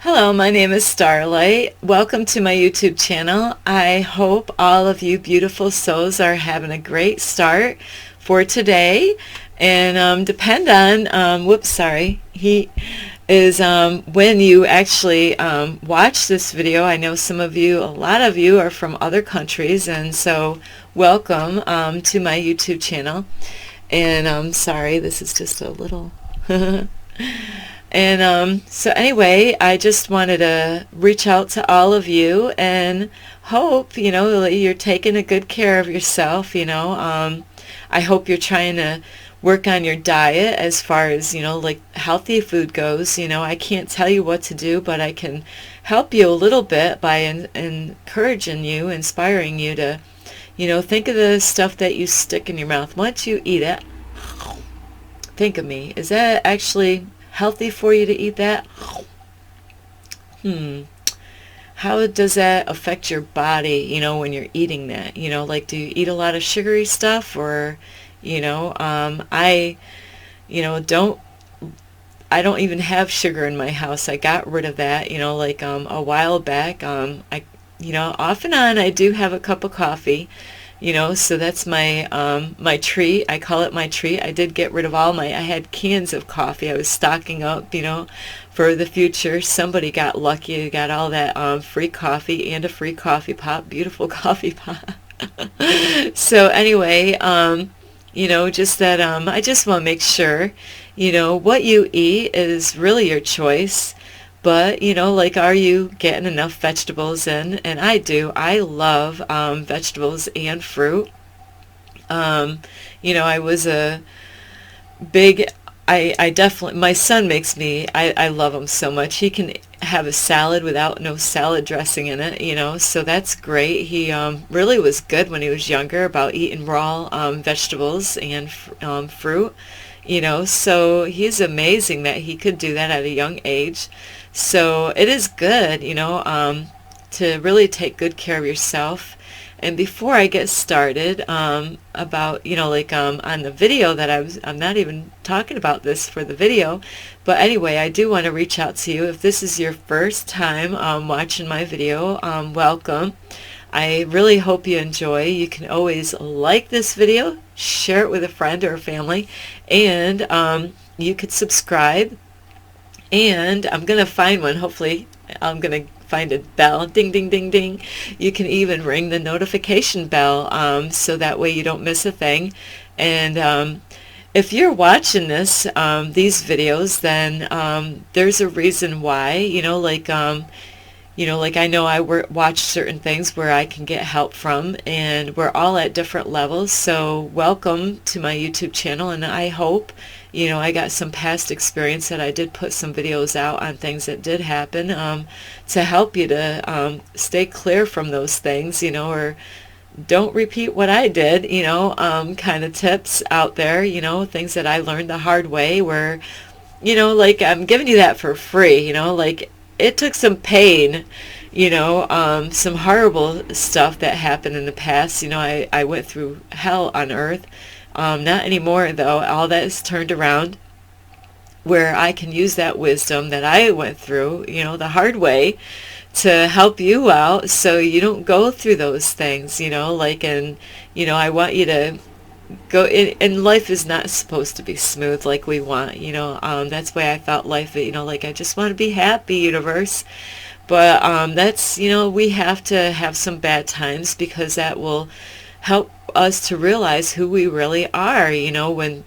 Hello, my name is Starlight. Welcome to my YouTube channel. I hope all of you beautiful souls are having a great start for today. And depend on, he is when you actually watch this video. I know a lot of you are from other countries, and so welcome to my YouTube channel. And sorry, this is just a little... And so anyway, I just wanted to reach out to all of you and hope, that you're taking a good care of yourself, I hope you're trying to work on your diet as far as, like healthy food goes. I can't tell you what to do, but I can help you a little bit by encouraging you, inspiring you to, think of the stuff that you stick in your mouth. Once you eat it, think of me. Is that actually healthy for you to eat that? How does that affect your body, when you're eating that? Like, do you eat a lot of sugary stuff? Or, I don't even have sugar in my house. I got rid of that, a while back. Off and on I do have a cup of coffee. So that's my my treat. I call it my treat. I did get rid of I had cans of coffee. I was stocking up, for the future. Somebody got lucky, got all that free coffee and a free coffee pot, beautiful coffee pot. So anyway, just that I just want to make sure, what you eat is really your choice. But, like, are you getting enough vegetables in? And I do. I love vegetables and fruit. I was a big, I definitely, my son makes me, I love him so much. He can have a salad without no salad dressing in it, so that's great. He really was good when he was younger about eating raw vegetables and fruit. So he's amazing that he could do that at a young age. So it is good, to really take good care of yourself. And before I get started, about, on the video that I'm not even talking about this for the video, but anyway, I do want to reach out to you. If this is your first time watching my video, welcome. I really hope you enjoy. You can always like this video, share it with a friend or a family, and you could subscribe. And I'm going to find one. Hopefully, I'm going to find a bell. Ding, ding, ding, ding. You can even ring the notification bell so that way you don't miss a thing. And if you're watching these videos, then there's a reason why, like I know I watch certain things where I can get help from, and we're all at different levels. So welcome to my YouTube channel, and I hope, I got some past experience that I did put some videos out on things that did happen to help you to stay clear from those things, or don't repeat what I did, kind of tips out there, things that I learned the hard way where, like I'm giving you that for free, like it took some pain, some horrible stuff that happened in the past. I went through hell on earth. Not anymore, though. All that is turned around where I can use that wisdom that I went through, the hard way to help you out so you don't go through those things, I want you to go in, and life is not supposed to be smooth like we want, that's why I thought life, like I just want to be happy, universe. But that's, we have to have some bad times because that will help us to realize who we really are, when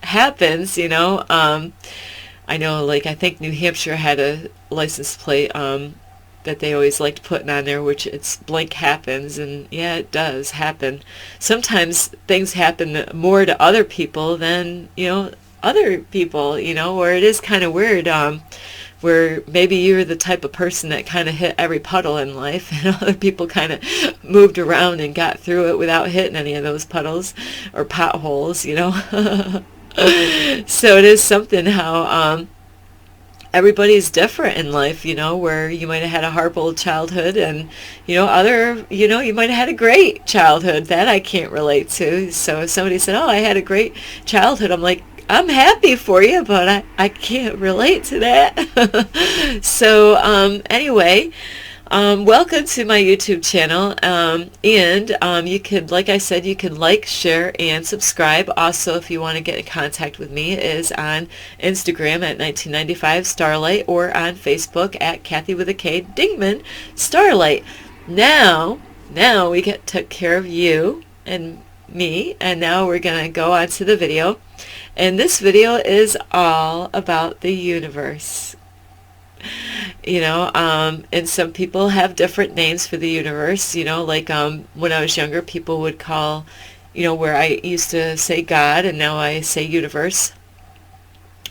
happens, I know, like, I think New Hampshire had a license plate that they always liked putting on there, which it's blank happens, and yeah, it does happen. Sometimes things happen more to other people than, other people, where it is kind of weird, where maybe you're the type of person that kind of hit every puddle in life, and other people kind of moved around and got through it without hitting any of those puddles or potholes, So it is something how everybody's different in life, where you might have had a horrible childhood and, you might have had a great childhood. That I can't relate to. So if somebody said, oh, I had a great childhood, I'm like, I'm happy for you, but I can't relate to that. So anyway, welcome to my YouTube channel, and you can, like I said, you can like, share, and subscribe. Also, if you want to get in contact with me, it is on Instagram at 1995 Starlight, or on Facebook at Kathy with a K Dingman Starlight. Now we took care of you and me, and now we're going to go on to the video. And this video is all about the universe. And some people have different names for the universe, like when I was younger, people would call, where I used to say God and now I say universe,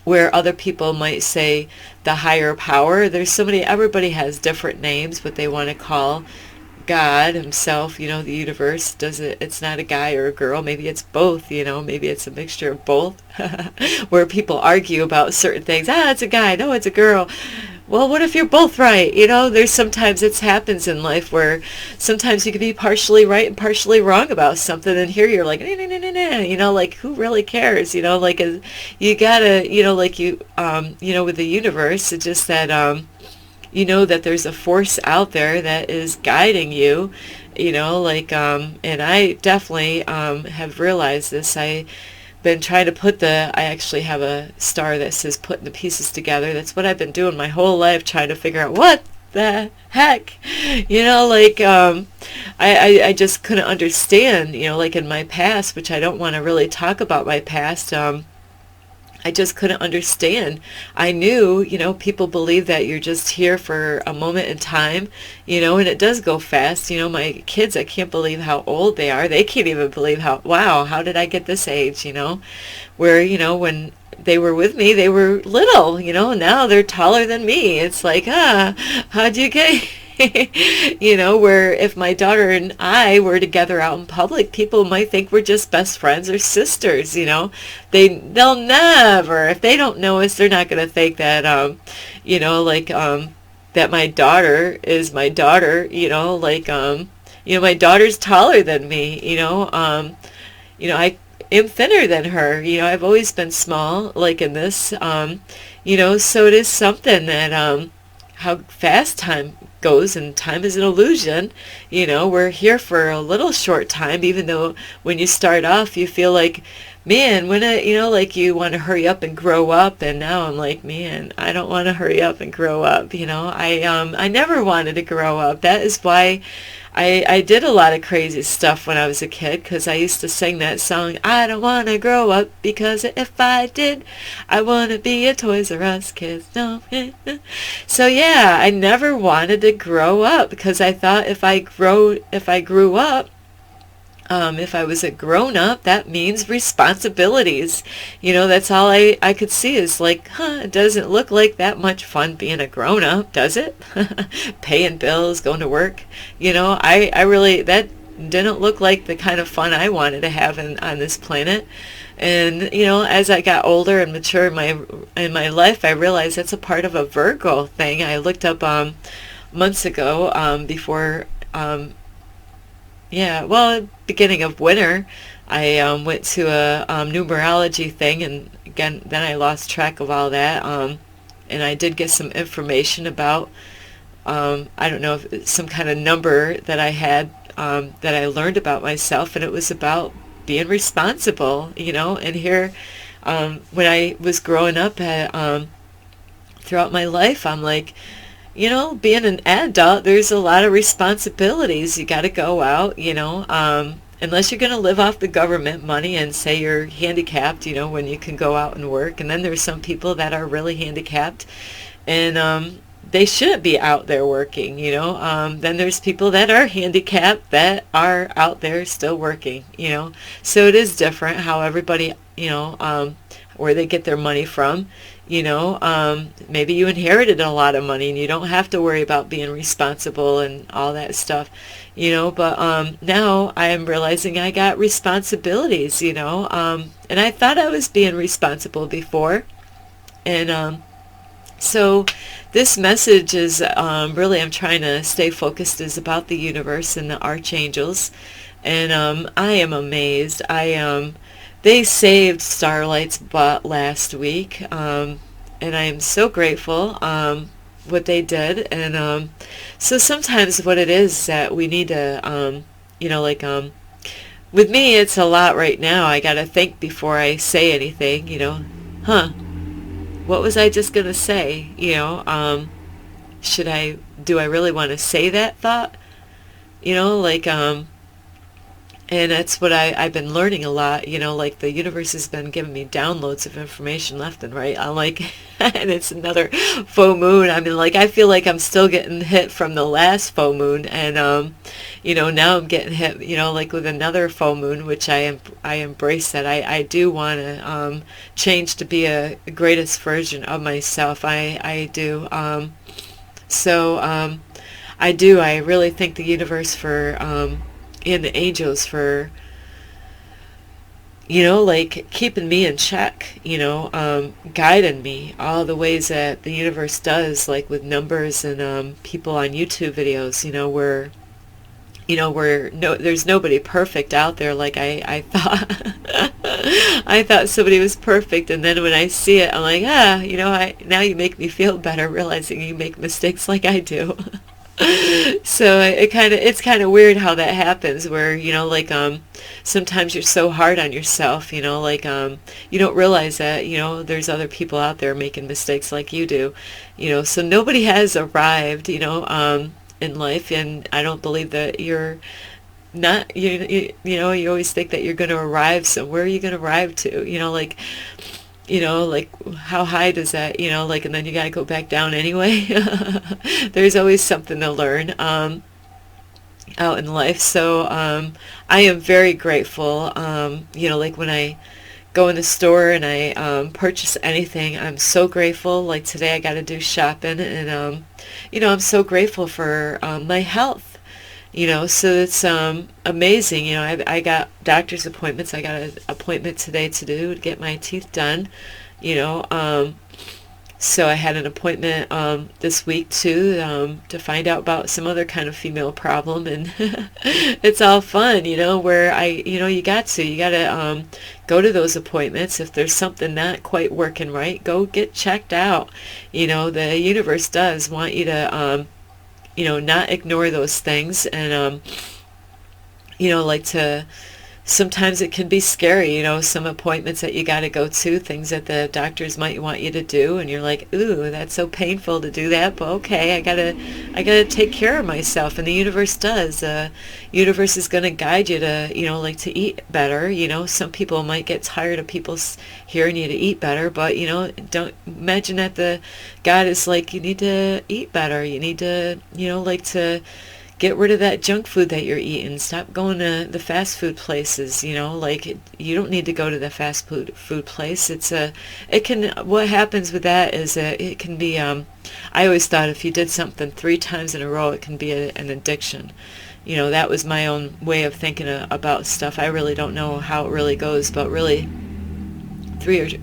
where other people might say the higher power. There's so many, everybody has different names, what they want to call God himself, the universe. It's not a guy or a girl, maybe it's both, maybe it's a mixture of both, where people argue about certain things. It's a guy, no, it's a girl. Well, what if you're both right? There's sometimes it happens in life where sometimes you can be partially right and partially wrong about something, and here you're like, nah, nah, nah, nah, nah. Like, who really cares? Like, you gotta, like with the universe, it's just that, that there's a force out there that is guiding you, and I definitely have realized this. I've been trying to I actually have a star that says putting the pieces together. That's what I've been doing my whole life, trying to figure out what the heck, I just couldn't understand, like in my past, which I don't want to really talk about my past. I just couldn't understand. I knew, people believe that you're just here for a moment in time, and it does go fast. My kids, I can't believe how old they are. They can't even believe how did I get this age, where, when they were with me, they were little, now they're taller than me. It's like, how'd you get where if my daughter and I were together out in public, people might think we're just best friends or sisters. They'll never, if they don't know us, they're not going to think that that my daughter is my daughter. My daughter's taller than me. I am thinner than her. I've always been small, like in this. So it is something that how fast time goes, and time is an illusion. We're here for a little short time, even though when you start off you feel like, man, when like you want to hurry up and grow up, and now I'm like, man, I don't want to hurry up and grow up. I never wanted to grow up. That is why I did a lot of crazy stuff when I was a kid, because I used to sing that song, I don't want to grow up, because if I did, I want to be a Toys R Us kid. No. So yeah, I never wanted to grow up, because I thought if I grew up, if I was a grown-up, that means responsibilities. That's all I could see is like, it doesn't look like that much fun being a grown-up, does it? Paying bills, going to work. I really, that didn't look like the kind of fun I wanted to have on this planet. And, as I got older and mature in my life, I realized that's a part of a Virgo thing. I looked up months ago, before... beginning of winter, I went to a numerology thing, and again, then I lost track of all that, and I did get some information about, I don't know, if it's some kind of number that I had, that I learned about myself, and it was about being responsible, and here, when I was growing up, throughout my life, I'm like, being an adult, there's a lot of responsibilities. You got to go out, unless you're going to live off the government money and say you're handicapped, when you can go out and work. And then there's some people that are really handicapped, and they shouldn't be out there working, Then there's people that are handicapped that are out there still working, So it is different how everybody, where they get their money from. Maybe you inherited a lot of money and you don't have to worry about being responsible and all that stuff, but now I am realizing I got responsibilities, and I thought I was being responsible before. And so this message is really, I'm trying to stay focused, is about the universe and the archangels. And I am amazed. they saved Starlight's butt last week, and I am so grateful what they did. And so sometimes what it is that we need to, with me, it's a lot right now. I gotta think before I say anything. Huh? What was I just gonna say? Should I? Do I really want to say that thought? And that's what I've been learning a lot, like the universe has been giving me downloads of information left and right. I'm like, and it's another full moon. I mean, like, I feel like I'm still getting hit from the last full moon. And, now I'm getting hit, like with another full moon, which I embrace that. I do want to change to be a greatest version of myself. I do. I do. I really thank the universe for, and the angels for, like keeping me in check, guiding me all the ways that the universe does, like with numbers and people on YouTube videos, where there's nobody perfect out there. Like I thought, I thought somebody was perfect, and then when I see it, I'm like, now you make me feel better, realizing you make mistakes like I do. So it's kind of weird how that happens, where sometimes you're so hard on yourself, you don't realize that there's other people out there making mistakes like you do, so nobody has arrived, in life. And I don't believe that you're not, you always think that you're going to arrive. So where are you going to arrive to? Like how high does that, and then you gotta go back down anyway. There's always something to learn out in life. So I am very grateful. Like when I go in the store and I purchase anything, I'm so grateful. Like today I got to do shopping, and I'm so grateful for my health. So it's amazing. I got doctor's appointments. I got an appointment today to get my teeth done. So I had an appointment this week too, to find out about some other kind of female problem, and it's all fun, where you gotta go to those appointments. If there's something not quite working right, go get checked out. The universe does want you to not ignore those things. And, like sometimes it can be scary, some appointments that you got to go to, things that the doctors might want you to do, and you're like, ooh, that's so painful to do that, but okay, I gotta take care of myself. And the universe does. Universe is going to guide you to, to eat better. Some people might get tired of people hearing you to eat better, but, don't imagine that the God is like, you need to eat better. You need to, to get rid of that junk food that you're eating. Stop going to the fast food places, you don't need to go to the fast food place. What happens with that is that it can be, I always thought if you did something 3 times in a row, it can be an addiction. That was my own way of thinking about stuff. I really don't know how it really goes, but really 3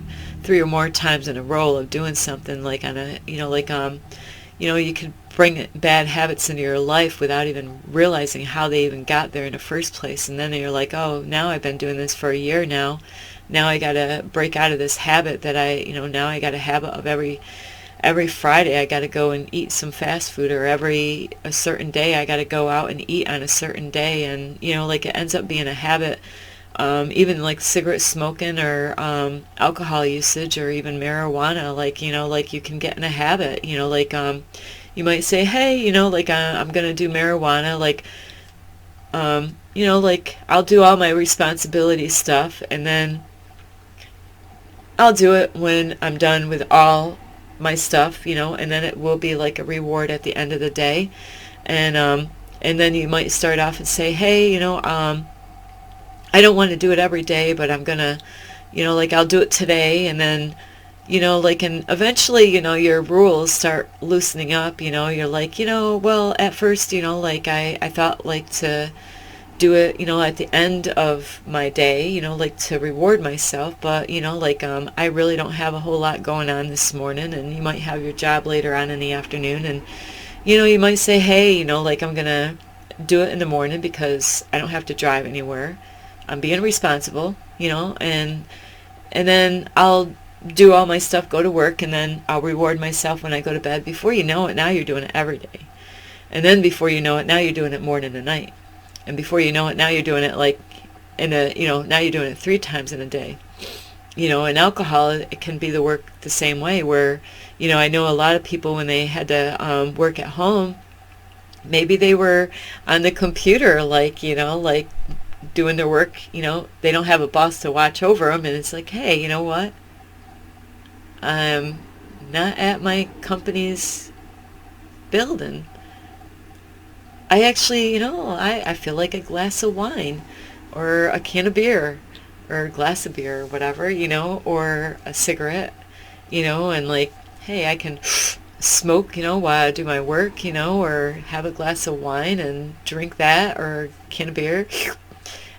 or more times in a row of doing something like on a, you could bring bad habits into your life without even realizing how they even got there in the first place. And then you're like, oh, now I've been doing this for a year now. Now I got to break out of this habit that now I got a habit of every Friday I got to go and eat some fast food, or a certain day I got to go out and eat on a certain day. And, it ends up being a habit. Even like cigarette smoking or alcohol usage, or even marijuana, like you can get in a habit, you might say, hey, I'm going to do marijuana, I'll do all my responsibility stuff, and then I'll do it when I'm done with all my stuff, and then it will be like a reward at the end of the day. And then you might start off and say, hey, I don't want to do it every day, but I'm going to, I'll do it today. And then, and eventually, your rules start loosening up, you're like, well, at first, I thought to do it, at the end of my day, to reward myself. But, I really don't have a whole lot going on this morning, and you might have your job later on in the afternoon. And, you might say, hey, I'm going to do it in the morning because I don't have to drive anywhere. I'm being responsible, and then I'll do all my stuff, go to work, and then I'll reward myself when I go to bed. Before you know it, now you're doing it every day. And then before you know it, now you're doing it morning and night. And before you know it, now you're doing it like now you're doing it 3 times in a day. In alcohol, it can be the same way where, I know a lot of people when they had to work at home, maybe they were on the computer, like doing their work, they don't have a boss to watch over them, and it's like, hey, you know what? I'm not at my company's building. I actually, I feel like a glass of wine or a can of beer or a glass of beer or whatever, or a cigarette, and like, hey, I can smoke, while I do my work, or have a glass of wine and drink that or a can of beer.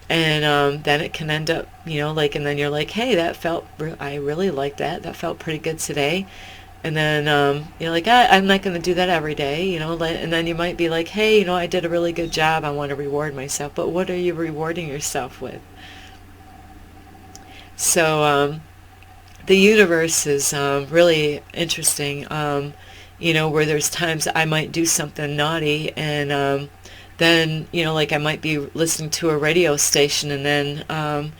And then it can end up, and then you're like, hey, I really like that. That felt pretty good today. And then, you're like, I'm not going to do that every day, and then you might be like, hey, I did a really good job. I want to reward myself. But what are you rewarding yourself with? So, the universe is really interesting, where there's times I might do something naughty, and then, like I might be listening to a radio station, and then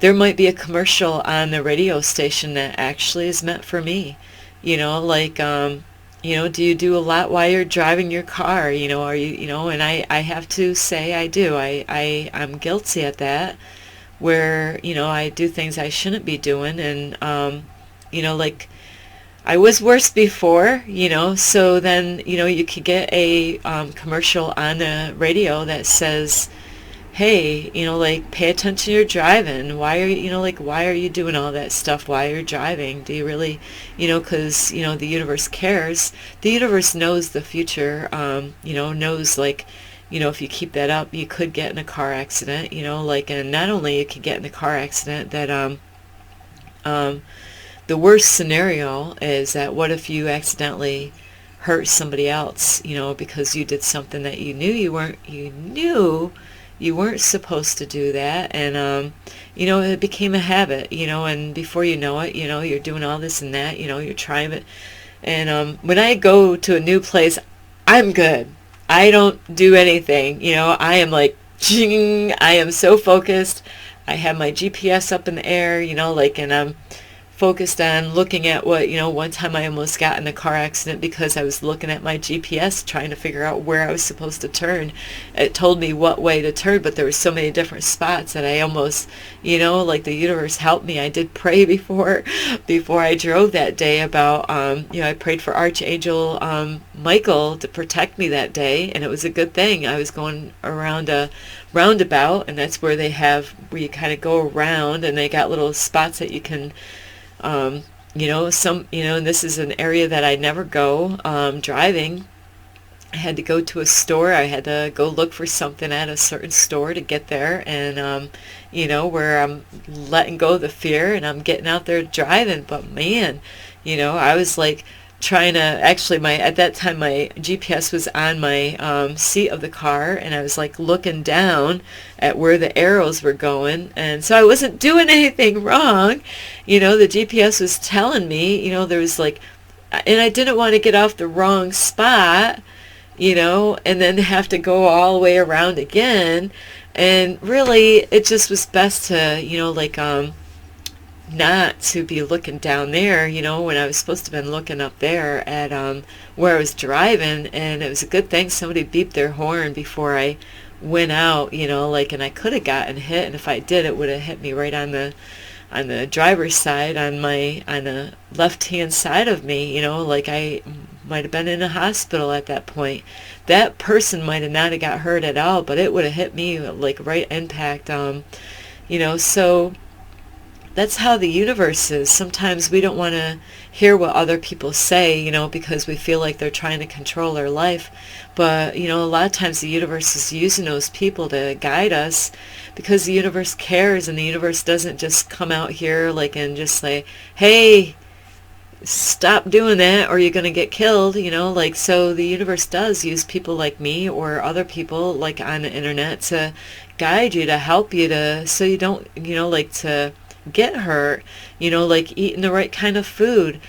there might be a commercial on the radio station that actually is meant for me. Do you do a lot while you're driving your car? Are you, and I have to say I do. I'm guilty at that, where, I do things I shouldn't be doing, and, like, I was worse before, so then, you could get a commercial on the radio that says, hey, like, pay attention to your driving. Why are you, why are you doing all that stuff while you're driving? Do you really, because, the universe cares. The universe knows the future, knows, like, if you keep that up, you could get in a car accident, and not only you could get in a car accident, that, the worst scenario is that what if you accidentally hurt somebody else, because you did something that you knew you weren't supposed to do that, and it became a habit, and before you know it, you're doing all this and that, you're trying it, and when I go to a new place, I'm good. I don't do anything, I am like, I am so focused. I have my GPS up in the air, and I'm focused on looking at what, one time I almost got in a car accident because I was looking at my GPS trying to figure out where I was supposed to turn. It told me what way to turn, but there were so many different spots that I almost, like the universe helped me. I did pray before I drove that day about, I prayed for Archangel Michael to protect me that day, and it was a good thing. I was going around a roundabout, and that's where where you kind of go around, and they got little spots that you can, and this is an area that I never go, driving. I had to go to a store. I had to go look for something at a certain store to get there, and, where I'm letting go of the fear and I'm getting out there driving. But man, I was like trying to, actually at that time my GPS was on my seat of the car, and I was like looking down at where the arrows were going, and so I wasn't doing anything wrong. The GPS was telling me, there was like, and I didn't want to get off the wrong spot, and then have to go all the way around again. And really, it just was best to, not to be looking down there, when I was supposed to have been looking up there at where I was driving. And it was a good thing somebody beeped their horn before I went out, and I could have gotten hit, and if I did, it would have hit me right on the driver's side, on the left-hand side of me, like I might have been in a hospital at that point. That person might have not have got hurt at all, but it would have hit me like right impact, so that's how the universe is. Sometimes we don't want to hear what other people say, because we feel like they're trying to control our life. But, a lot of times the universe is using those people to guide us, because the universe cares, and the universe doesn't just come out here and just say, hey, stop doing that or you're going to get killed, so the universe does use people like me or other people like on the internet to guide you, to help you, to so you don't, like, to get hurt, like eating the right kind of food.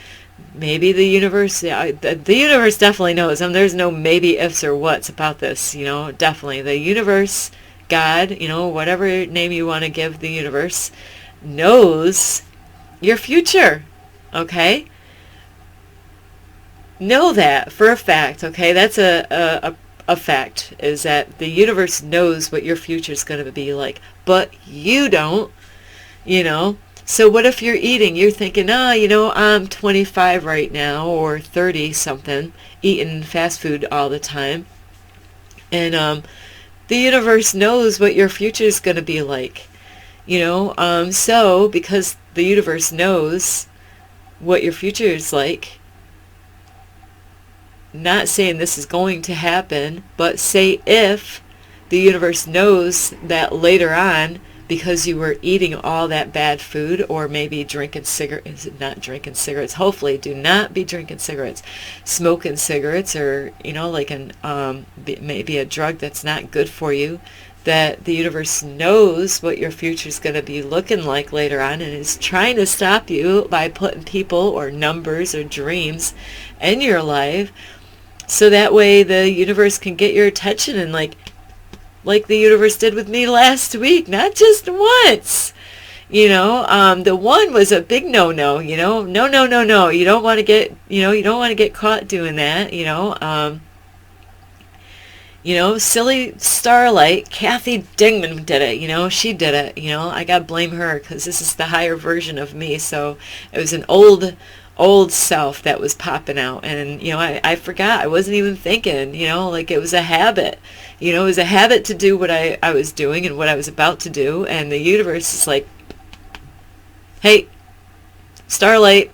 Maybe the universe, yeah, the universe definitely knows. There's no maybe, ifs, or whats about this, definitely. The universe, God, whatever name you want to give the universe, knows your future, okay? Know that for a fact, okay? That's a fact, is that the universe knows what your future is going to be like, but you don't, you know? So what if you're eating, you're thinking, I'm 25 right now, or 30 something, eating fast food all the time, and the universe knows what your future is going to be like, so because the universe knows what your future is like, not saying this is going to happen, but say if the universe knows that later on, because you were eating all that bad food, or maybe drinking cigarettes, not drinking cigarettes, hopefully do not be drinking cigarettes, smoking cigarettes, or, like maybe a drug that's not good for you, that the universe knows what your future is going to be looking like later on, and is trying to stop you by putting people or numbers or dreams in your life, so that way the universe can get your attention, and like the universe did with me last week, not just once. The one was a big no-no, no, no, no, no. You don't want to get, you don't want to get caught doing that, silly Starlight, Kathy Dingman did it, she did it, I got to blame her, because this is the higher version of me, so it was an old self that was popping out, and I forgot, I wasn't even thinking, like it was a habit, it was a habit to do what I was doing and what I was about to do, and the universe is like, hey, Starlight,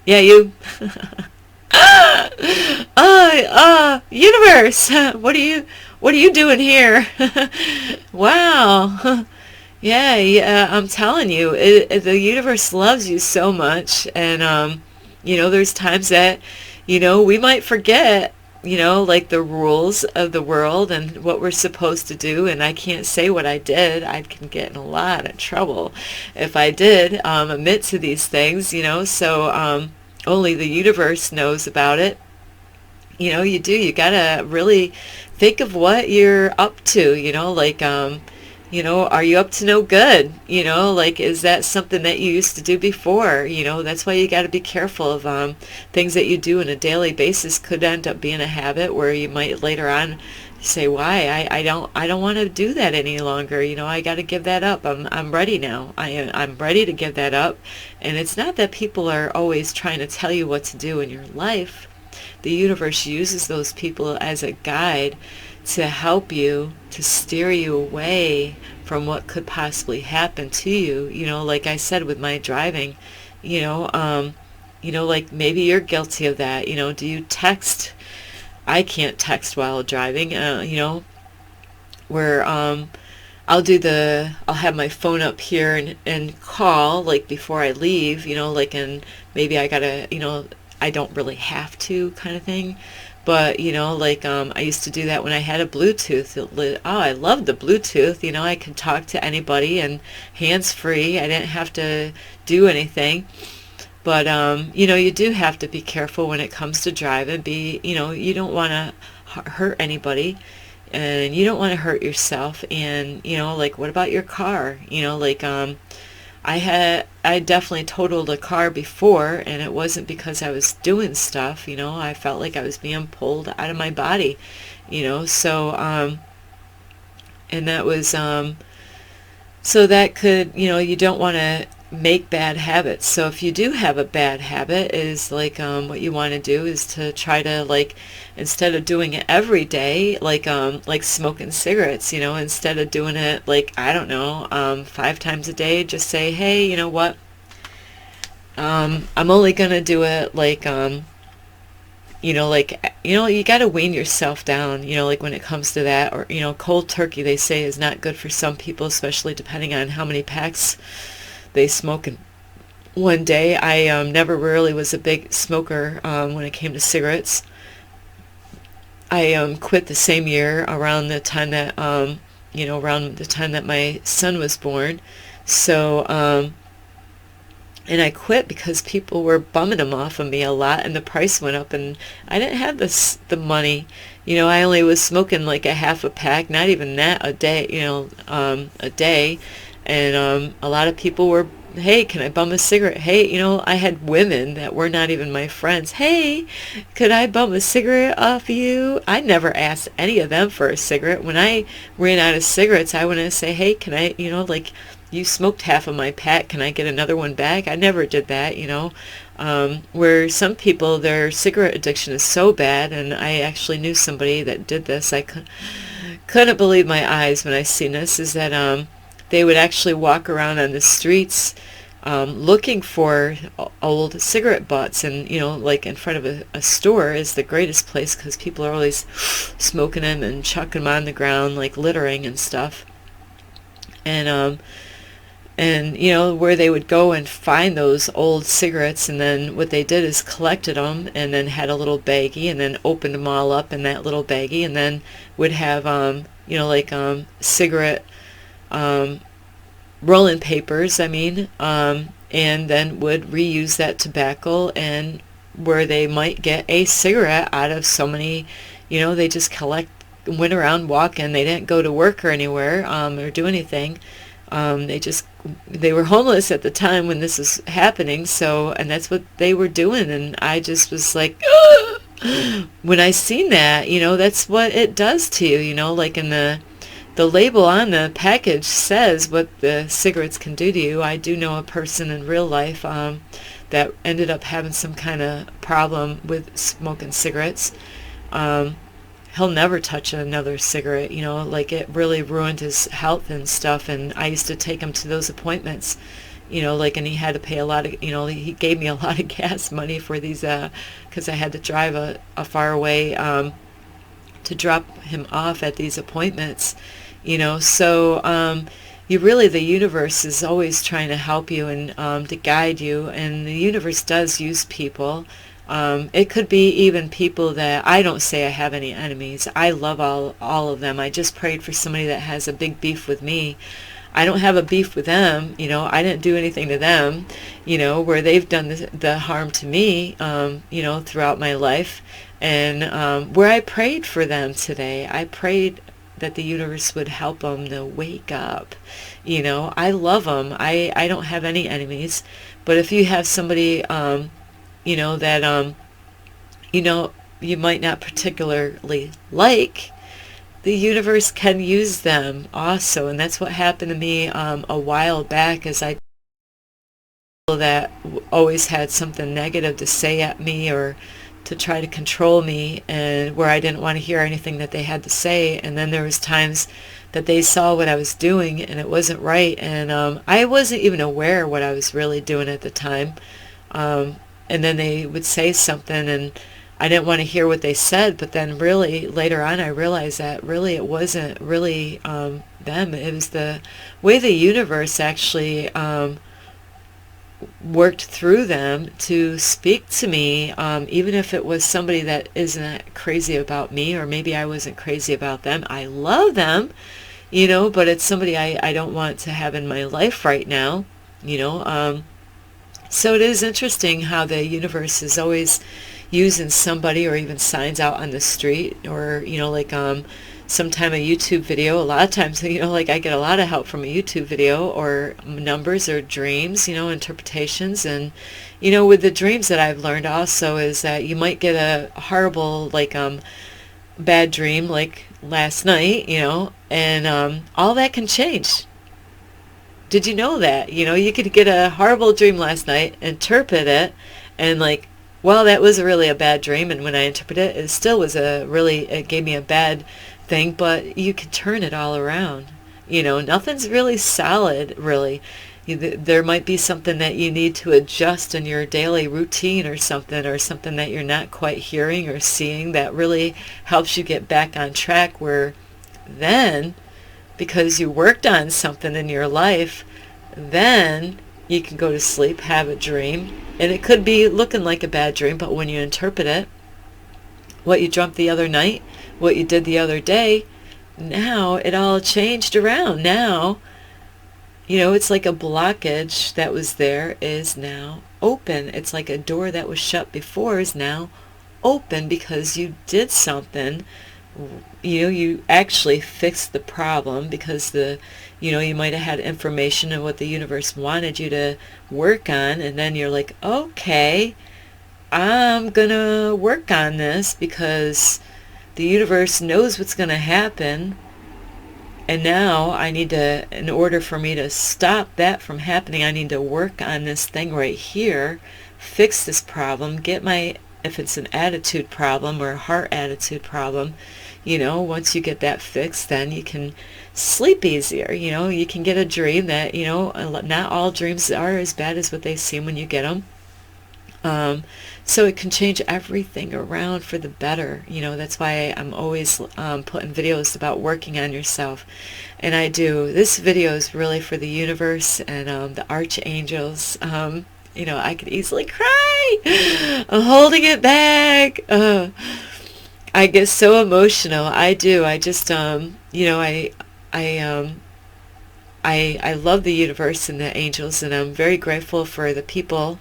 yeah, you, universe, what are you doing here? Wow. Yeah, I'm telling you, the universe loves you so much, and there's times that, we might forget, like the rules of the world and what we're supposed to do, and I can't say what I did. I can get in a lot of trouble if I did admit to these things, so only the universe knows about it. You gotta really think of what you're up to, like, are you up to no good? Like, is that something that you used to do before? That's why you got to be careful of things that you do on a daily basis. Could end up being a habit where you might later on say, why? I don't want to do that any longer. I got to give that up. I'm ready now. I'm ready to give that up. And it's not that people are always trying to tell you what to do in your life. The universe uses those people as a guide to help you, to steer you away from what could possibly happen to you. Like I said with my driving, like maybe you're guilty of that. Do you text? I can't text while driving, where I'll have my phone up here and call, like before I leave, like, and maybe I gotta, I don't really have to, kind of thing. But, like, I used to do that when I had a Bluetooth. I loved the Bluetooth. I could talk to anybody and hands-free. I didn't have to do anything. But, you do have to be careful when it comes to driving. You don't want to hurt anybody, and you don't want to hurt yourself. And, like, what about your car? Like, I definitely totaled a car before, and it wasn't because I was doing stuff, I felt like I was being pulled out of my body, so, and that was, so that could, you don't want to make bad habits. So if you do have a bad habit, is like, what you want to do is to try to, like, instead of doing it every day, like smoking cigarettes, instead of doing it, like, I don't know, 5 times a day, just say, hey, you know what, I'm only gonna do it, like, you gotta wean yourself down, like when it comes to that, or, cold turkey, they say, is not good for some people, especially depending on how many packs they smoke in one day. I never really was a big smoker when it came to cigarettes. I quit the same year around the time that around the time that my son was born. So, and I quit because people were bumming them off of me a lot, and the price went up, and I didn't have the money. I only was smoking like a half a pack, not even that a day, a day. And a lot of people were, hey, can I bum a cigarette? Hey, I had women that were not even my friends. Hey, could I bum a cigarette off you? I never asked any of them for a cigarette. When I ran out of cigarettes, I wouldn't say, hey, can I, like, you smoked half of my pack, can I get another one back? I never did that, where some people, their cigarette addiction is so bad, and I actually knew somebody that did this. I couldn't believe my eyes when I seen this, is that they would actually walk around on the streets looking for old cigarette butts, and like in front of a store is the greatest place because people are always smoking them and chucking them on the ground, like littering and stuff. And where they would go and find those old cigarettes, and then what they did is collected them and then had a little baggie and then opened them all up in that little baggie, and then would have cigarette rolling papers, and then would reuse that tobacco, and where they might get a cigarette out of so many, they just went around walking. They didn't go to work or anywhere or do anything. They were homeless at the time when this was happening, and that's what they were doing, and I just was like, when I seen that, that's what it does to you, like in the label on the package says what the cigarettes can do to you. I do know a person in real life that ended up having some kind of problem with smoking cigarettes. He'll never touch another cigarette, like it really ruined his health and stuff. And I used to take him to those appointments, and he had to pay a lot of, he gave me a lot of gas money for these, because I had to drive a far away to drop him off at these appointments, so the universe is always trying to help you and to guide you, and the universe does use people. It could be even people that I don't say I have any enemies. I love all of them. I just prayed for somebody that has a big beef with me. I don't have a beef with them. I didn't do anything to them, where they've done the harm to me, throughout my life. And where I prayed for them today, I prayed that the universe would help them to wake up. I love them. I don't have any enemies. But if you have somebody, that, you might not particularly like, the universe can use them also. And that's what happened to me a while back, as I that always had something negative to say at me or to try to control me, and where I didn't want to hear anything that they had to say. And then there was times that they saw what I was doing and it wasn't right, and I wasn't even aware of what I was really doing at the time. And then they would say something and I didn't want to hear what they said, but then really later on I realized that really it wasn't really them. It was the way the universe actually worked through them to speak to me, even if it was somebody that isn't crazy about me, or maybe I wasn't crazy about them. I love them, but it's somebody I don't want to have in my life right now, so it is interesting how the universe is always using somebody, or even signs out on the street, or sometime a YouTube video. A lot of times, like I get a lot of help from a YouTube video, or numbers, or dreams, interpretations. And with the dreams that I've learned also is that you might get a horrible, bad dream like last night, and all that can change. Did you know that? You could get a horrible dream last night, interpret it, and well, that was really a bad dream, and when I interpret it, it still was it gave me a bad thing, but you can turn it all around. Nothing's really solid, really. There might be something that you need to adjust in your daily routine, or something that you're not quite hearing or seeing that really helps you get back on track, where then, because you worked on something in your life, then you can go to sleep, have a dream, and it could be looking like a bad dream, but when you interpret it, what you dreamt the other night, what you did the other day, now it all changed around. Now, it's like a blockage that was there is now open. It's like a door that was shut before is now open because you did something. You actually fixed the problem because you might have had information of what the universe wanted you to work on, and then you're like, okay, I'm gonna work on this because the universe knows what's gonna happen. And now I need to, in order for me to stop that from happening, I need to work on this thing right here, fix this problem, if it's an attitude problem or a heart attitude problem, once you get that fixed, then you can sleep easier. You can get a dream that, not all dreams are as bad as what they seem when you get them. So it can change everything around for the better. That's why I'm always putting videos about working on yourself. And I do. This video is really for the universe and the archangels. I could easily cry. I'm holding it back. I get so emotional. I do. I just, I love the universe and the angels, and I'm very grateful for the people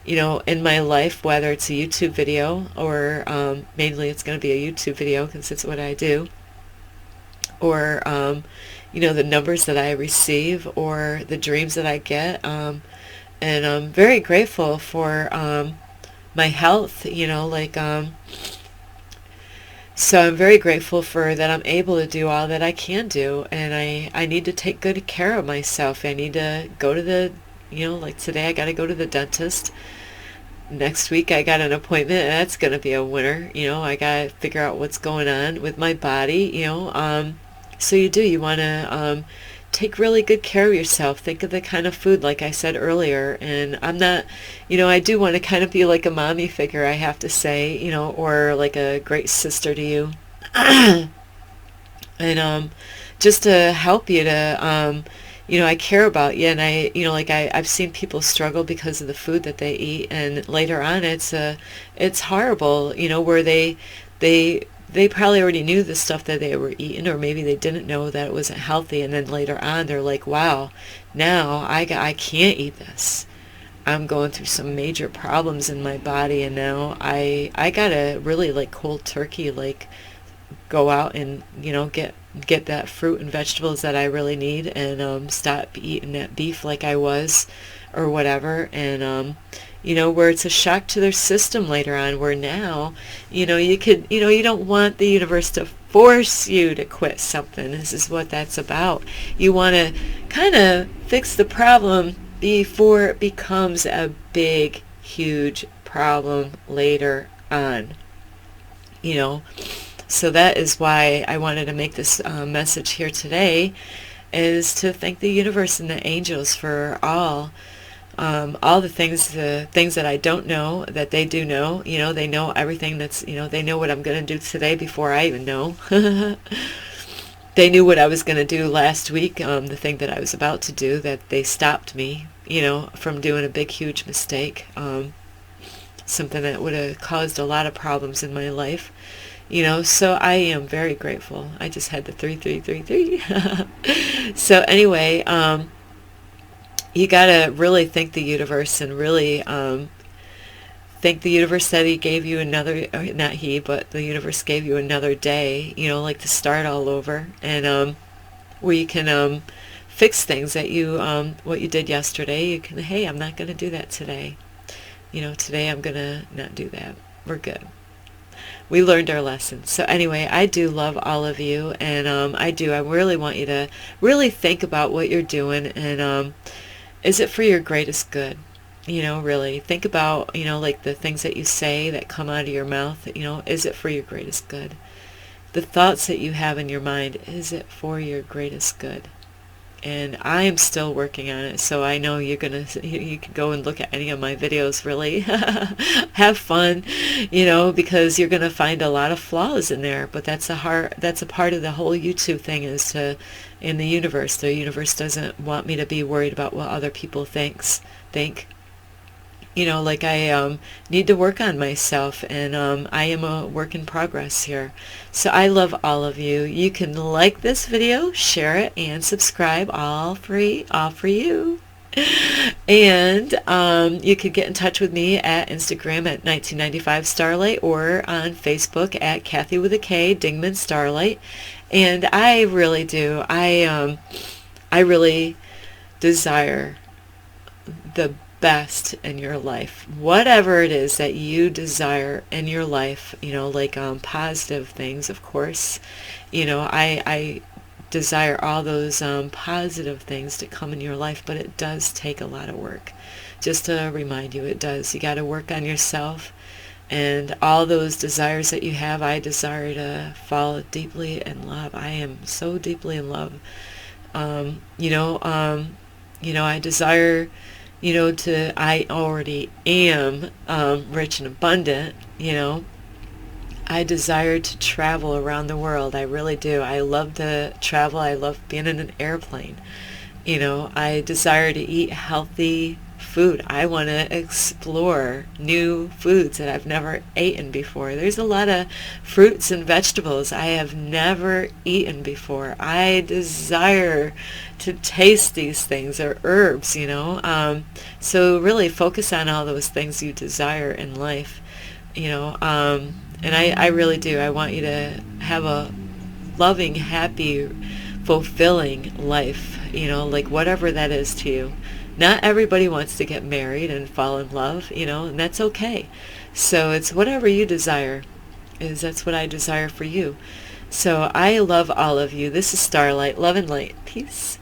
in my life, whether it's a YouTube video or mainly it's going to be a YouTube video because it's what I do, or the numbers that I receive or the dreams that I get, and I'm very grateful for my health, so I'm very grateful for that I'm able to do all that I can do, and I need to take good care of myself. I need to go to the like today I got to go to the dentist. Next week I got an appointment. That's going to be a winner. I got to figure out what's going on with my body, So you want to take really good care of yourself. Think of the kind of food, like I said earlier. And I'm not, I do want to kind of be like a mommy figure, I have to say, or like a great sister to you. And just to help you to I care about you, and I've seen people struggle because of the food that they eat, and later on it's horrible, where they probably already knew the stuff that they were eating, or maybe they didn't know that it wasn't healthy, and then later on they're like, wow, now I can't eat this. I'm going through some major problems in my body, and now I gotta really like cold turkey, like go out and get that fruit and vegetables that I really need, and stop eating that beef like I was or whatever, and where it's a shock to their system later on, where now you don't want the universe to force you to quit something. This is what that's about. You want to kind of fix the problem before it becomes a big huge problem later on. So that is why I wanted to make this message here today, is to thank the universe and the angels for all the things that I don't know, that they do know. They know everything that's, they know what I'm going to do today before I even know. They knew what I was going to do last week, the thing that I was about to do, that they stopped me, from doing a big, huge mistake, something that would have caused a lot of problems in my life. So I am very grateful. I just had the 3333. So anyway, you gotta really thank the universe, and really thank the universe that he gave you another, not he, but the universe gave you another day, like to start all over, and where you can fix things that you, what you did yesterday. You can, hey, I'm not gonna do that today. Today I'm gonna not do that. We're good. We learned our lesson. So anyway, I do love all of you, and I really want you to really think about what you're doing, and is it for your greatest good? Really think about, like the things that you say that come out of your mouth, is it for your greatest good? The thoughts that you have in your mind, is it for your greatest good? And I am still working on it, so I know you can go and look at any of my videos, really. Have fun, because you're gonna find a lot of flaws in there, but that's a part of the whole YouTube thing, is to, in the universe doesn't want me to be worried about what other people think. like I need to work on myself, and I am a work in progress here. So I love all of you. You can like this video, share it, and subscribe, all free, all for you. And you could get in touch with me at Instagram at 1995 Starlight, or on Facebook at Kathy with a K Dingman Starlight. And I really do. I really desire the best in your life, whatever it is that you desire in your life, like positive things, of course. I desire all those positive things to come in your life, but it does take a lot of work. Just to remind you, it does. You got to work on yourself, and all those desires that you have. I desire to fall deeply in love. I am so deeply in love. I desire, I already am rich and abundant. I desire to travel around the world. I really do. I love to travel. I love being in an airplane. I desire to eat healthy food. I want to explore new foods that I've never eaten before. There's a lot of fruits and vegetables I have never eaten before. I desire to taste these things, or herbs, So really focus on all those things you desire in life, and I really do. I want you to have a loving, happy, fulfilling life, like whatever that is to you. Not everybody wants to get married and fall in love, and that's okay. So it's whatever you desire. That's what I desire for you. So I love all of you. This is Starlight. Love and light. Peace.